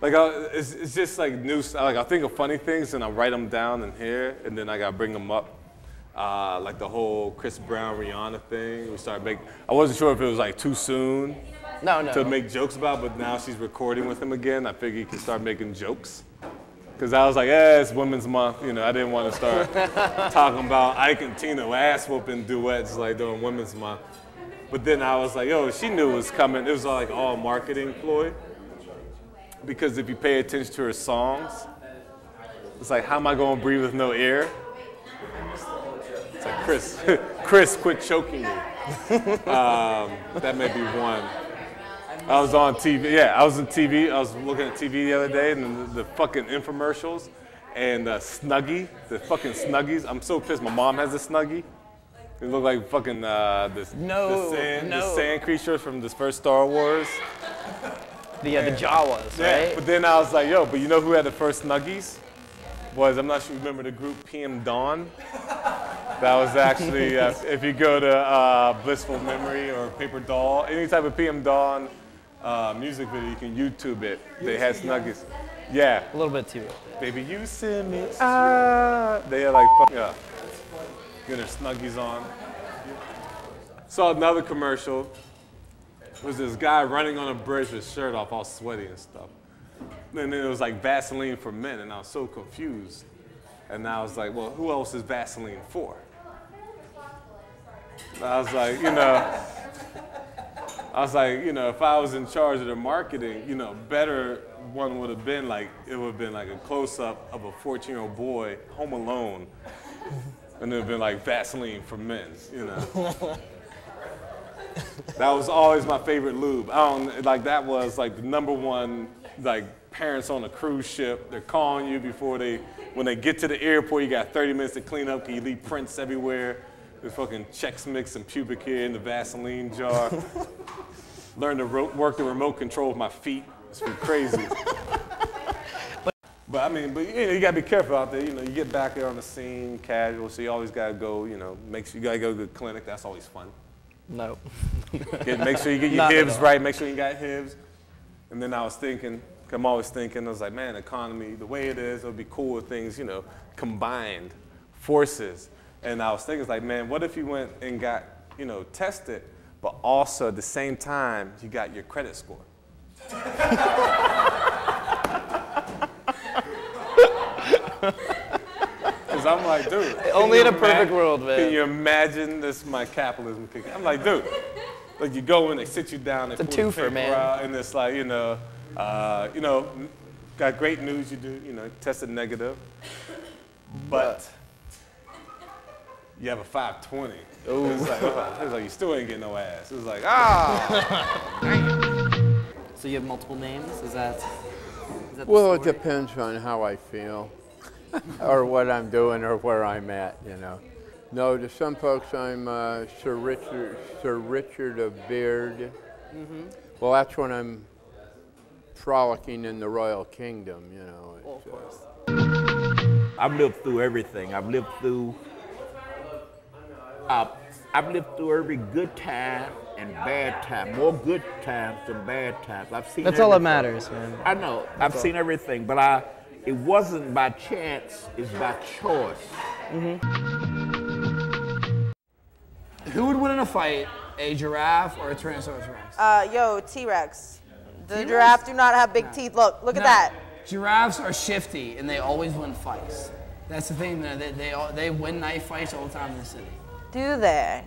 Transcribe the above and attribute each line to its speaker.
Speaker 1: Like, it's just like new, like I think of funny things and I write them down in here and then I gotta bring them up. Like the whole Chris Brown, Rihanna thing. We started making, I wasn't sure if it was like too soon to make jokes about, but now she's recording with him again. I figured you can start making jokes. Cause I was like, yeah, it's Women's Month. You know, I didn't want to start talking about Ike and Tina ass whooping duets like during Women's Month. But then I was like, yo, she knew it was coming. It was like all marketing ploy. Because if you pay attention to her songs, it's like, how am I going to breathe with no air? It's like, Chris, quit choking me. That may be one. I was on TV, yeah, I was on TV. I was looking at TV the other day, and the fucking infomercials and Snuggie, the fucking Snuggies. I'm so pissed. My mom has a Snuggie. It looked like fucking the sand creatures from this first Star Wars.
Speaker 2: The Jawas, right?
Speaker 1: But then I was like, yo, but you know who had the first Snuggies? I'm not sure you remember the group PM Dawn. That was actually, if you go to Blissful Memory or Paper Doll, any type of PM Dawn music video, you can YouTube it. They had Snuggies. Yeah.
Speaker 2: A little bit too.
Speaker 1: Baby, you send me, They had like, yeah. Getting their Snuggies on. Saw another commercial. It was this guy running on a bridge with his shirt off, all sweaty and stuff. And then it was like Vaseline for men, and I was so confused. And I was like, well, who else is Vaseline for? And I was like, if I was in charge of the marketing, better one would have been like, it would have been like a close-up of a 14-year-old boy home alone. And it would have been like Vaseline for men, That was always my favorite lube. That was like the #1, like parents on a cruise ship. They're calling you when they get to the airport, you got 30 minutes to clean up, you leave prints everywhere. There's fucking Chex Mix and pubic hair in the Vaseline jar. Learn to work the remote control with my feet. It's been crazy. But you gotta be careful out there. You get back there on the scene, casual, so you always gotta go, make sure you gotta go to the clinic. That's always fun.
Speaker 2: No.
Speaker 1: Make sure you get your hibs right, make sure you got hibs. And then I was thinking, I was like, man, economy, the way it is, it would be cool if things, combined forces. And I was thinking, it's like, man, what if you went and got, tested, but also at the same time, you got your credit score? Because I'm like, dude.
Speaker 2: Only in a perfect world, man.
Speaker 1: Can you imagine this, my capitalism kicking? I'm like, dude. Like you go in, they sit you down, they pull the paper out, and it's like, got great news, you do, tested negative, but you have a 520. It's like you still ain't getting no ass. It was like,
Speaker 2: So you have multiple names? Is that
Speaker 3: well, it depends on how I feel, or what I'm doing, or where I'm at, No, to some folks, I'm Sir Richard of Beard. Mm-hmm. Well, that's when I'm frolicking in the royal kingdom,
Speaker 2: Well, of course.
Speaker 4: I've lived through everything. I've lived through every good time and bad time. More good times than bad times. I've seen.
Speaker 2: That's all that matters, man.
Speaker 4: I know. I've seen everything, but it wasn't by chance. It's by choice.
Speaker 2: Mm-hmm.
Speaker 5: Who would win in a fight, a giraffe or a Tyrannosaurus Rex?
Speaker 6: T-Rex. The giraffe do not have big teeth. Look at that.
Speaker 5: Giraffes are shifty, and they always win fights. That's the thing. They win knife fights all the time in the city.
Speaker 6: Do they?